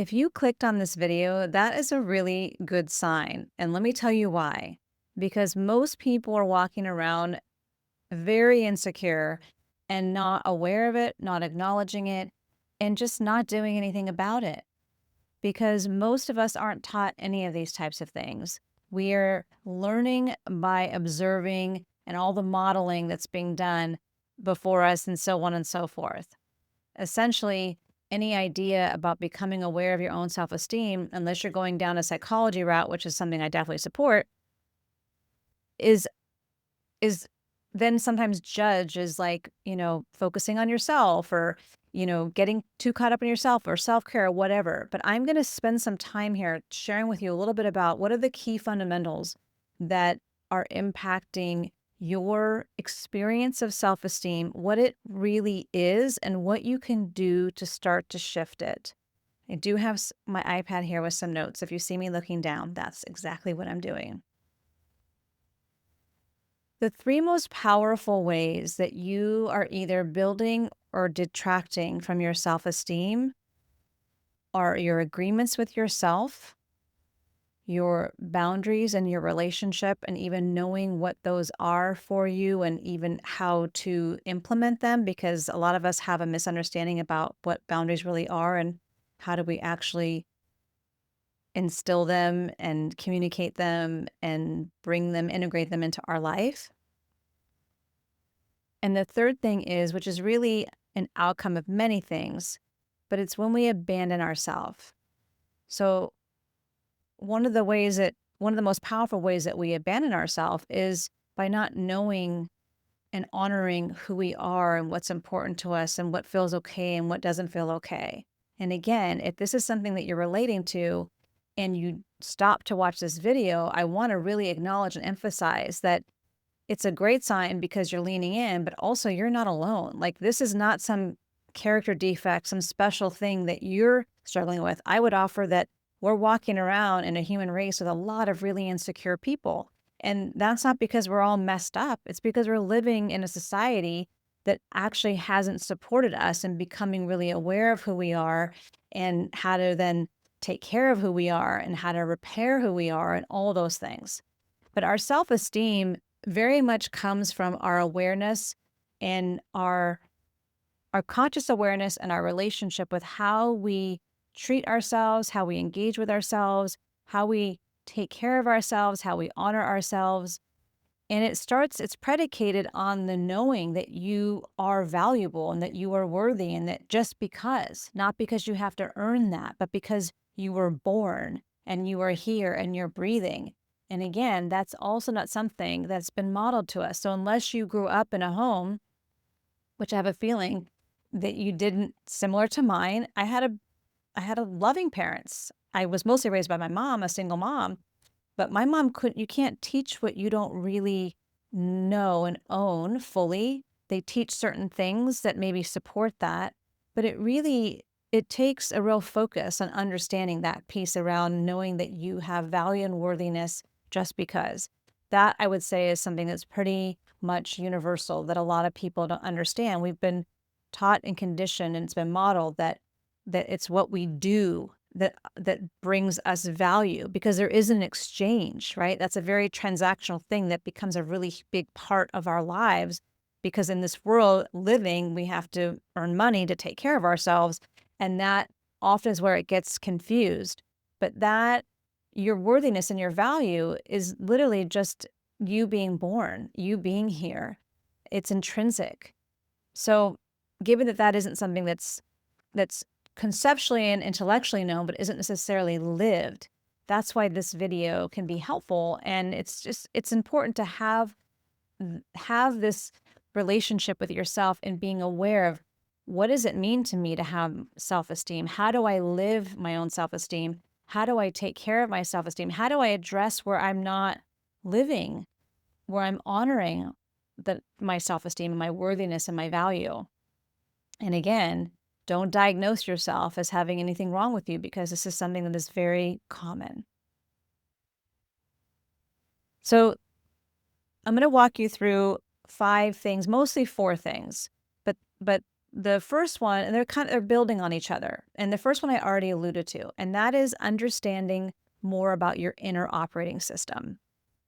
If you clicked on this video, that is a really good sign. And let me tell you why. Because most people are walking around very insecure and not aware of it, not acknowledging it, and just not doing anything about it. Because most of us aren't taught any of these types of things. We are learning by observing and all the modeling that's being done before us, and so on and so forth. Essentially, any idea about becoming aware of your own self-esteem, unless you're going down a psychology route, which is something I definitely support, is is then sometimes judged as like, focusing on yourself or, getting too caught up in yourself or self-care or whatever. But I'm going to spend some time here sharing with you a little bit about what are the key fundamentals that are impacting your experience of self-esteem, what it really is, and what you can do to start to shift it. I do have my iPad here with some notes. If you see me looking down, that's exactly what I'm doing. The three most powerful ways that you are either building or detracting from your self-esteem are your agreements with yourself, your boundaries and your relationship, and even knowing what those are for you and even how to implement them, because a lot of us have a misunderstanding about what boundaries really are and how do we actually instill them and communicate them and bring them, integrate them into our life. And the third thing is, which is really an outcome of many things, but it's when we abandon ourselves. So one of the most powerful ways that we abandon ourselves is by not knowing and honoring who we are and what's important to us and what feels okay and what doesn't feel okay. And again, if this is something that you're relating to and you stop to watch this video, I want to really acknowledge and emphasize that it's a great sign because you're leaning in, but also you're not alone. Like, this is not some character defect, some special thing that you're struggling with. I would offer that we're walking around in a human race with a lot of really insecure people. And that's not because we're all messed up. It's because we're living in a society that actually hasn't supported us in becoming really aware of who we are and how to then take care of who we are and how to repair who we are and all those things. But our self-esteem very much comes from our awareness and our conscious awareness and our relationship with how we treat ourselves, how we engage with ourselves, how we take care of ourselves, how we honor ourselves. And it's predicated on the knowing that you are valuable and that you are worthy, and that just because, not because you have to earn that, but because you were born and you are here and you're breathing. And again, that's also not something that's been modeled to us. So unless you grew up in a home, which I have a feeling that you didn't, similar to mine, I had a loving parents. I was mostly raised by my mom, a single mom, but my mom you can't teach what you don't really know and own fully. They teach certain things that maybe support that, but it takes a real focus on understanding that piece around knowing that you have value and worthiness just because. That, I would say, is something that's pretty much universal that a lot of people don't understand. We've been taught and conditioned, and it's been modeled that it's what we do that brings us value, because there is an exchange, right? That's a very transactional thing that becomes a really big part of our lives, because in this world living, we have to earn money to take care of ourselves. And that often is where it gets confused. But that your worthiness and your value is literally just you being born, you being here. It's intrinsic. So given that that isn't something that's conceptually and intellectually known, but isn't necessarily lived, that's why this video can be helpful. And it's important to have this relationship with yourself and being aware of, what does it mean to me to have self-esteem? How do I live my own self-esteem? How do I take care of my self-esteem? How do I address where I'm not living, where I'm honoring my self-esteem and my worthiness and my value? And again, don't diagnose yourself as having anything wrong with you, because this is something that is very common. So I'm going to walk you through 5 things, mostly 4 things, but the first one, and they're building on each other. And the first one I already alluded to, and that is understanding more about your inner operating system.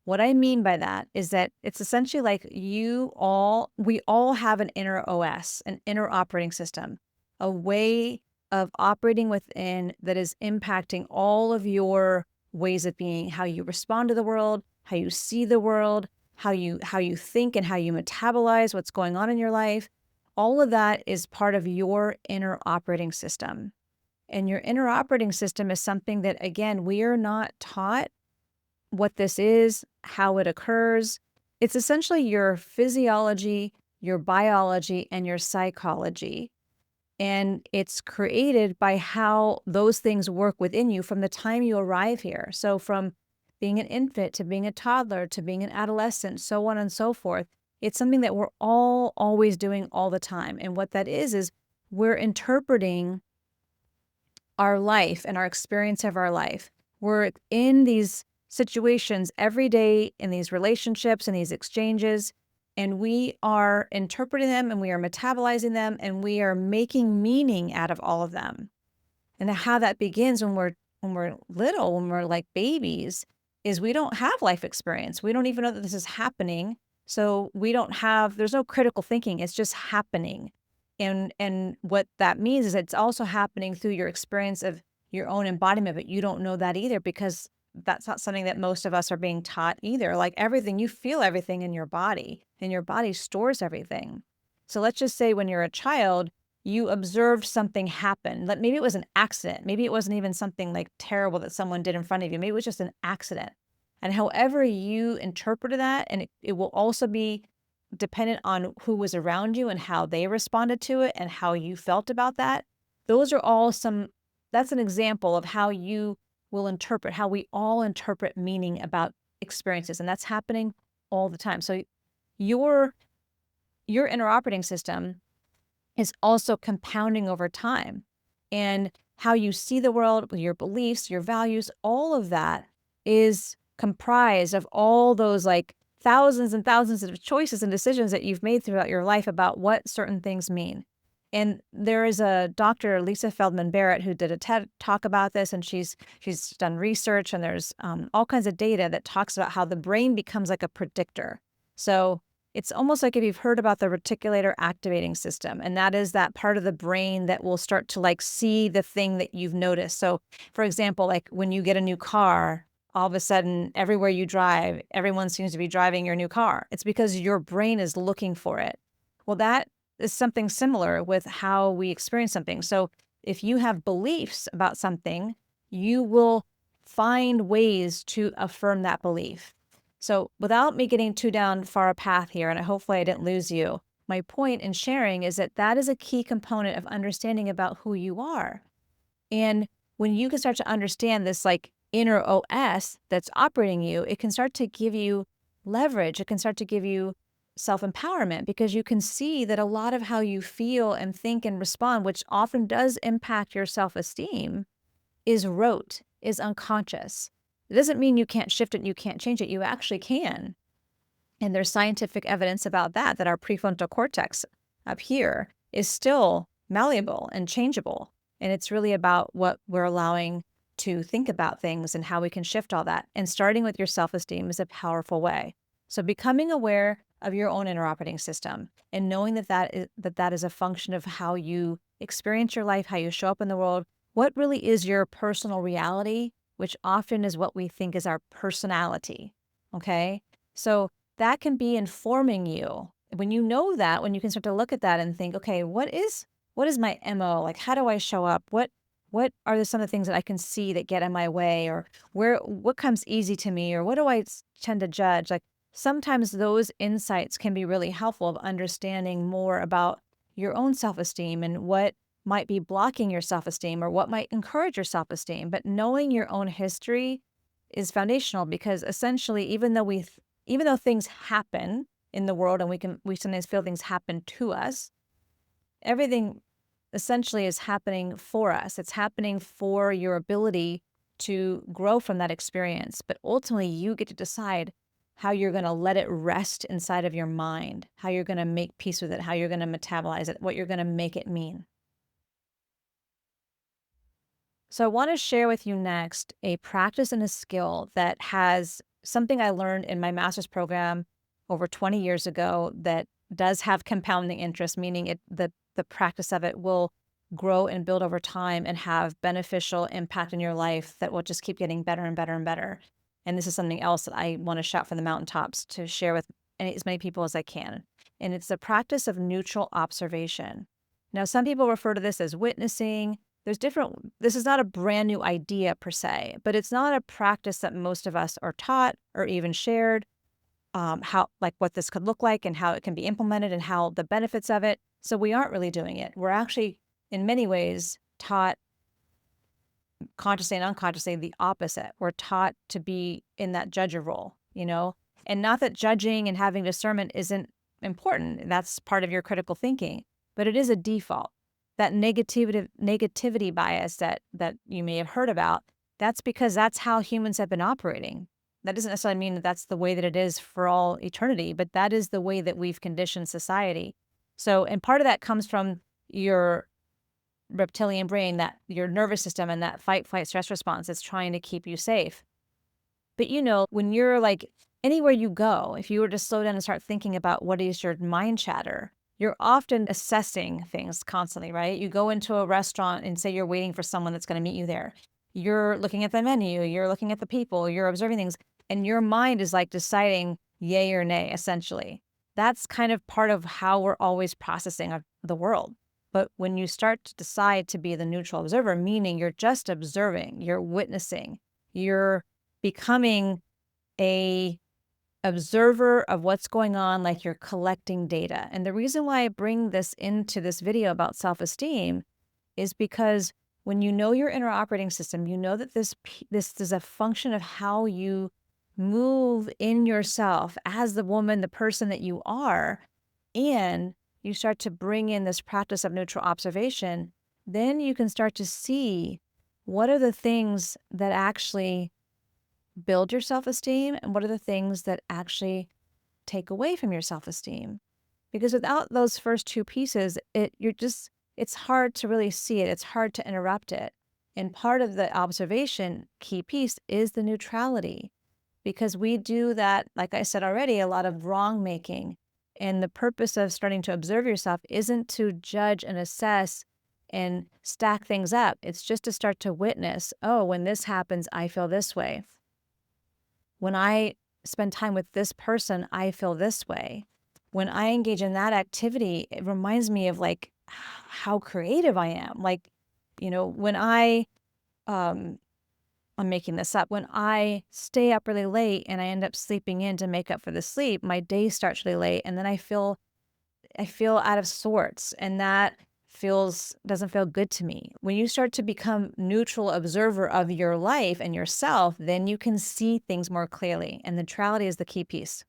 What I mean by that is that it's essentially like we all have an inner OS, an inner operating system, a way of operating within that is impacting all of your ways of being, how you respond to the world, how you see the world, how you think and how you metabolize what's going on in your life. All of that is part of your inner operating system. And your inner operating system is something that, again, we are not taught what this is, how it occurs. It's essentially your physiology, your biology, and your psychology. And it's created by how those things work within you from the time you arrive here. So from being an infant to being a toddler to being an adolescent, so on and so forth. It's something that we're all always doing all the time. And what that is we're interpreting our life and our experience of our life. We're in these situations every day, in these relationships and these exchanges, and we are interpreting them and we are metabolizing them and we are making meaning out of all of them. And how that begins when we're little, when we're like babies, is we don't have life experience. We don't even know that this is happening. So there's no critical thinking. It's just happening. And what that means is it's also happening through your experience of your own embodiment, but you don't know that either because that's not something that most of us are being taught either. Like everything, you feel everything in your body, and your body stores everything. So let's just say when you're a child, you observed something happen. Like maybe it was an accident. Maybe it wasn't even something like terrible that someone did in front of you. Maybe it was just an accident. And however you interpreted that, and it will also be dependent on who was around you and how they responded to it and how you felt about that. That's an example of how you will interpret, how we all interpret meaning about experiences. And that's happening all the time. So your inner operating system is also compounding over time. And how you see the world, your beliefs, your values, all of that is comprised of all those like thousands and thousands of choices and decisions that you've made throughout your life about what certain things mean. And there is a Dr. Lisa Feldman Barrett who did a TED talk about this, and she's done research, and there's all kinds of data that talks about how the brain becomes like a predictor. So it's almost like if you've heard about the reticular activating system, and that is that part of the brain that will start to like see the thing that you've noticed. So for example, like when you get a new car, all of a sudden, everywhere you drive, everyone seems to be driving your new car. It's because your brain is looking for it. Well, that is something similar with how we experience something. So if you have beliefs about something, you will find ways to affirm that belief. So without me getting too down far a path here, and hopefully I didn't lose you, my point in sharing is that is a key component of understanding about who you are. And when you can start to understand this like inner OS that's operating you, it can start to give you leverage. It can start to give you self-empowerment because you can see that a lot of how you feel and think and respond, which often does impact your self-esteem, is rote, is unconscious. It doesn't mean you can't shift it and you can't change it. You actually can. And there's scientific evidence about that our prefrontal cortex up here is still malleable and changeable. And it's really about what we're allowing to think about things and how we can shift all that. And starting with your self-esteem is a powerful way. So becoming aware of your own inner operating system and knowing that is a function of how you experience your life, how you show up in the world, what really is your personal reality, which often is what we think is our personality, okay? So that can be informing you. When you know that, when you can start to look at that and think, okay, what is my MO? Like, how do I show up? What are some of the things that I can see that get in my way, or what comes easy to me, or what do I tend to judge? Like sometimes those insights can be really helpful of understanding more about your own self-esteem and what might be blocking your self-esteem or what might encourage your self-esteem. But knowing your own history is foundational because essentially, even though things happen in the world and we sometimes feel things happen to us, everything essentially is happening for us. It's happening for your ability to grow from that experience. But ultimately, you get to decide how you're going to let it rest inside of your mind, how you're going to make peace with it, how you're going to metabolize it, what you're going to make it mean. So I want to share with you next a practice and a skill that has something I learned in my master's program over 20 years ago that does have compounding interest, meaning the practice of it will grow and build over time and have beneficial impact in your life that will just keep getting better and better and better. And this is something else that I want to shout from the mountaintops to share with as many people as I can. And it's the practice of neutral observation. Now, some people refer to this as witnessing. This is not a brand new idea per se, but it's not a practice that most of us are taught or even shared, like what this could look like and how it can be implemented and how the benefits of it. So we aren't really doing it. We're actually, in many ways, taught consciously and unconsciously the opposite. We're taught to be in that judger role, and not that judging and having discernment isn't important. That's part of your critical thinking, but it is a default. That negativity bias that you may have heard about, that's because that's how humans have been operating. That doesn't necessarily mean that that's the way that it is for all eternity, but that is the way that we've conditioned society. So, and part of that comes from your reptilian brain, that your nervous system and that fight, flight, stress response is trying to keep you safe. But when you're like anywhere you go, if you were to slow down and start thinking about what is your mind chatter, you're often assessing things constantly, right? You go into a restaurant and say you're waiting for someone that's going to meet you there. You're looking at the menu, you're looking at the people, you're observing things, and your mind is like deciding yay or nay, essentially. That's kind of part of how we're always processing the world. But when you start to decide to be the neutral observer, meaning you're just observing, you're witnessing, you're becoming a observer of what's going on, like you're collecting data. And the reason why I bring this into this video about self-esteem is because when you know your inner operating system, you know that this is a function of how you move in yourself as the woman, the person that you are, and you start to bring in this practice of neutral observation, then you can start to see what are the things that actually build your self-esteem and what are the things that actually take away from your self-esteem. Because without those first two pieces, it's hard to really see it. It's hard to interrupt it. And part of the observation key piece is the neutrality, because we do that, like I said already, a lot of wrong making. And the purpose of starting to observe yourself isn't to judge and assess and stack things up. It's just to start to witness, oh, when this happens, I feel this way. When I spend time with this person, I feel this way. When I engage in that activity, it reminds me of like how creative I am. Like, when I'm making this up, when I stay up really late and I end up sleeping in to make up for the sleep, my day starts really late and then I feel out of sorts, and that doesn't feel good to me. When you start to become neutral observer of your life and yourself, then you can see things more clearly, and neutrality is the key piece.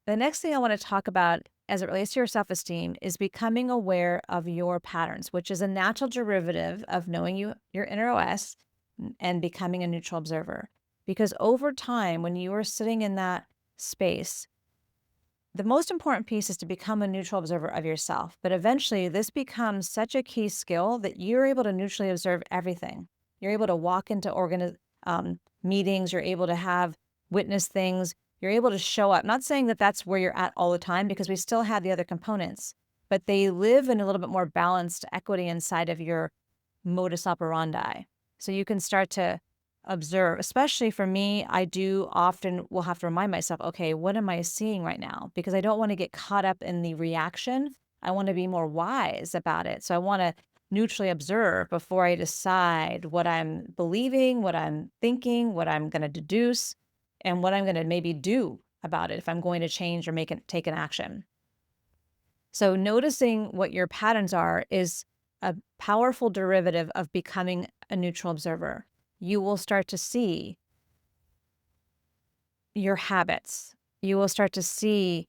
The next thing I want to talk about as it relates to your self-esteem is becoming aware of your patterns, which is a natural derivative of knowing your inner OS and becoming a neutral observer. Because over time, when you are sitting in that space, the most important piece is to become a neutral observer of yourself. But eventually, this becomes such a key skill that you're able to neutrally observe everything. You're able to walk into meetings. You're able to witness things. You're able to show up. Not saying that that's where you're at all the time, because we still have the other components, but they live in a little bit more balanced equity inside of your modus operandi. So you can start to observe. Especially for me, I will have to remind myself, okay, what am I seeing right now? Because I don't want to get caught up in the reaction. I want to be more wise about it. So I want to neutrally observe before I decide what I'm believing, what I'm thinking, what I'm going to deduce, and what I'm going to maybe do about it if I'm going to change or take an action. So noticing what your patterns are is a powerful derivative of becoming a neutral observer. You will start to see your habits. You will start to see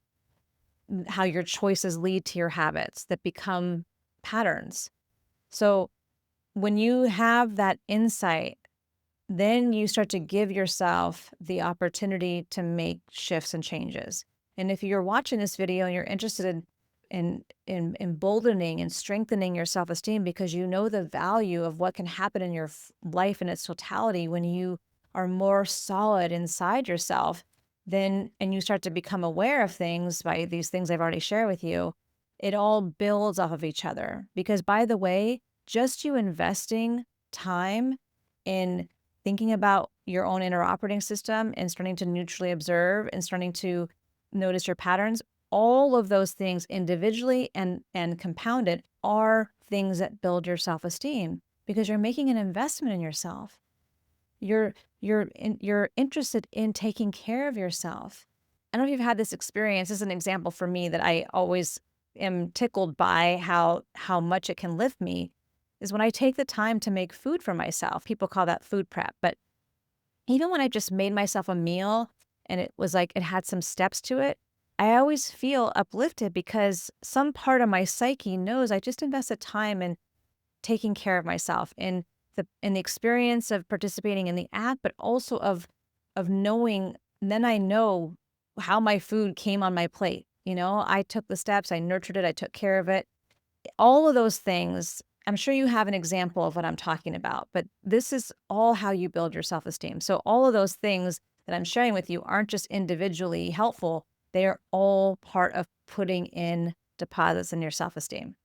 how your choices lead to your habits that become patterns. So when you have that insight then you start to give yourself the opportunity to make shifts and changes. And if you're watching this video and you're interested in emboldening and strengthening your self-esteem because you know the value of what can happen in your life in its totality when you are more solid inside yourself, then and you start to become aware of things by these things I've already shared with you, it all builds off of each other. Because by the way, just you investing time in thinking about your own inner operating system and starting to neutrally observe and starting to notice your patterns, all of those things individually and compounded are things that build your self-esteem because you're making an investment in yourself. You're interested in taking care of yourself. I don't know if you've had this experience. This is an example for me that I always am tickled by how much it can lift me is when I take the time to make food for myself. People call that food prep. But even when I just made myself a meal and it was like it had some steps to it, I always feel uplifted because some part of my psyche knows I just invested time in taking care of myself in the experience of participating in the act, but also of knowing, then I know how my food came on my plate. I took the steps, I nurtured it, I took care of it. All of those things, I'm sure you have an example of what I'm talking about, but this is all how you build your self-esteem. So all of those things that I'm sharing with you aren't just individually helpful. They are all part of putting in deposits in your self-esteem.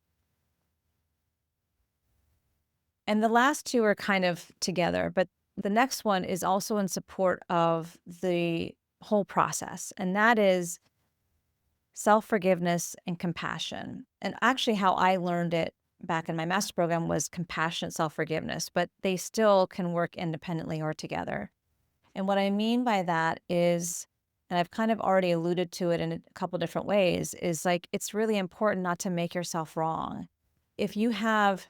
And the last two are kind of together, but the next one is also in support of the whole process, and that is self-forgiveness and compassion. And actually how I learned it back in my master program was compassionate self-forgiveness, but they still can work independently or together. And what I mean by that is, and I've kind of already alluded to it in a couple different ways, is like it's really important not to make yourself wrong. If you have,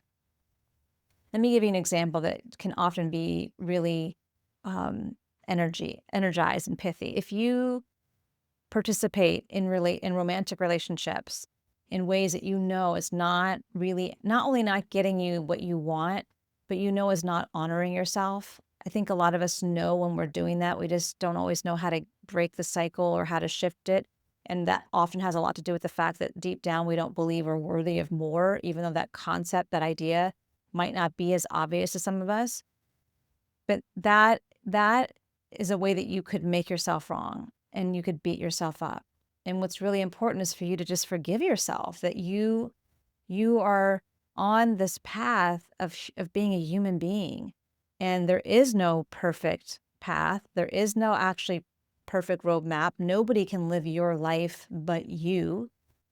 let me give you an example that can often be really energized and pithy. If you participate in romantic relationships in ways that you know is not only not getting you what you want, but is not honoring yourself. I think a lot of us know when we're doing that. We just don't always know how to break the cycle or how to shift it. And that often has a lot to do with the fact that deep down we don't believe we're worthy of more, even though that concept, that idea might not be as obvious to some of us. But that is a way that you could make yourself wrong and you could beat yourself up. And what's really important is for you to just forgive yourself that you are on this path of being a human being. And there is no perfect path. There is no actually perfect roadmap. Nobody can live your life but you.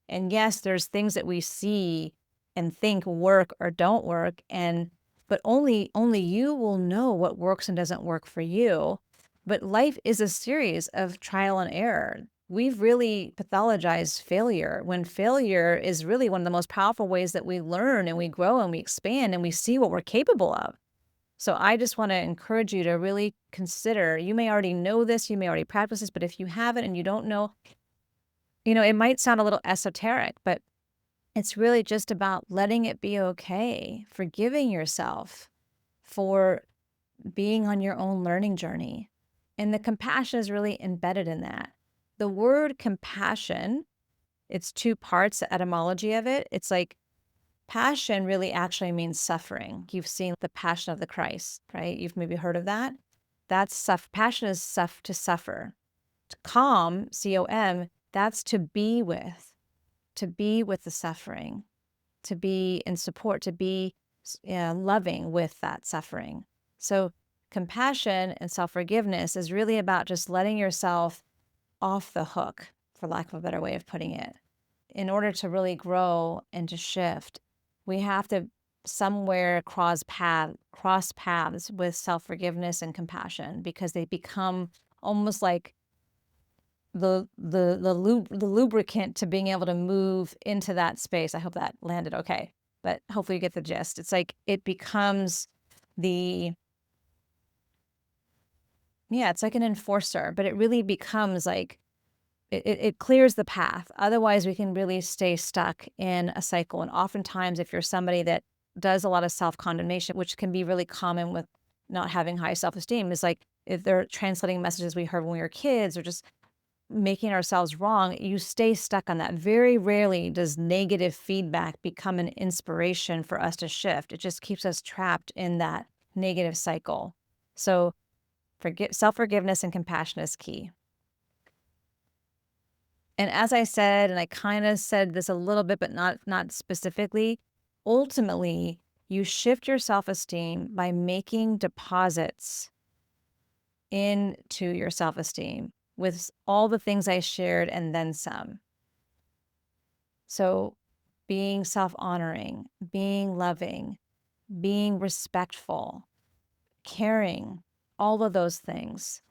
And yes, there's things that we see and think work or don't work, but only you will know what works and doesn't work for you. But life is a series of trial and error. We've really pathologized failure when failure is really one of the most powerful ways that we learn and we grow and we expand and we see what we're capable of. So I just want to encourage you to really consider, you may already know this, you may already practice this, but if you haven't and you don't know, it might sound a little esoteric, but it's really just about letting it be okay, forgiving yourself for being on your own learning journey. And the compassion is really embedded in that. The word compassion, it's two parts, the etymology of it. It's like passion really actually means suffering. You've seen the Passion of the Christ, right? You've maybe heard of that. That's passion is to suffer. Calm, C-O-M, that's to be with the suffering, to be in support, to be loving with that suffering. So compassion and self-forgiveness is really about just letting yourself off the hook, for lack of a better way of putting it. In order to really grow and to shift, we have to somewhere cross paths with self-forgiveness and compassion, because they become almost like the lubricant to being able to move into that space. I hope that landed okay, but hopefully you get the gist. It's like it becomes it's like an enforcer, but it really becomes like it clears the path. Otherwise, we can really stay stuck in a cycle. And oftentimes, if you're somebody that does a lot of self-condemnation, which can be really common with not having high self-esteem is like if they're translating messages we heard when we were kids or just making ourselves wrong, you stay stuck on that. Very rarely does negative feedback become an inspiration for us to shift. It just keeps us trapped in that negative cycle. So self-forgiveness and compassion is key. And as I said, and I kind of said this a little bit, but not specifically, ultimately, you shift your self-esteem by making deposits into your self-esteem with all the things I shared and then some. So being self-honoring, being loving, being respectful, caring, all of those things.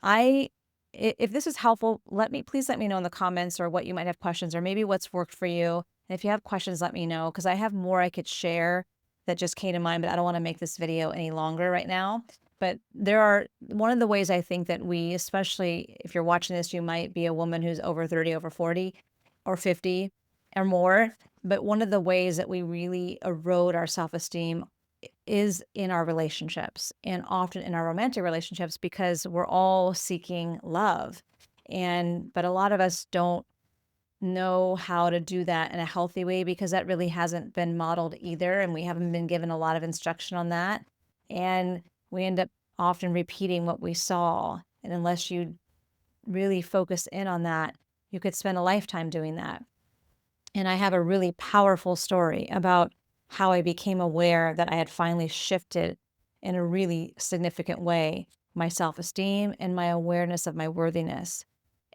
If this is helpful, please let me know in the comments or what you might have questions or maybe what's worked for you. And if you have questions, let me know because I have more I could share that just came to mind, but I don't want to make this video any longer right now. But one of the ways I think that we, especially if you're watching this, you might be a woman who's over 30, over 40 or 50 or more. But one of the ways that we really erode our self-esteem is in our relationships and often in our romantic relationships because we're all seeking love. But a lot of us don't know how to do that in a healthy way because that really hasn't been modeled either. And we haven't been given a lot of instruction on that. And we end up often repeating what we saw. And unless you really focus in on that, you could spend a lifetime doing that. And I have a really powerful story about how I became aware that I had finally shifted in a really significant way my self-esteem and my awareness of my worthiness.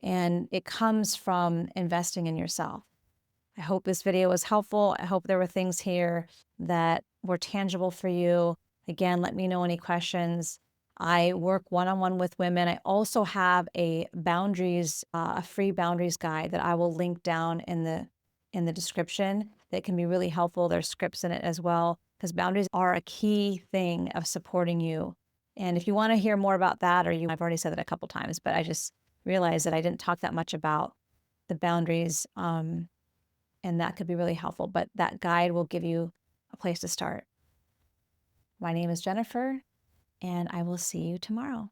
And it comes from investing in yourself. I hope this video was helpful. I hope there were things here that were tangible for you. Again, let me know any questions. I work one-on-one with women. I also have a free boundaries guide that I will link down in the description that can be really helpful. There's scripts in it as well, because boundaries are a key thing of supporting you. And if you want to hear more about that, I've already said that a couple times, but I just realized that I didn't talk that much about the boundaries, and that could be really helpful. But that guide will give you a place to start. My name is Jennifer, and I will see you tomorrow.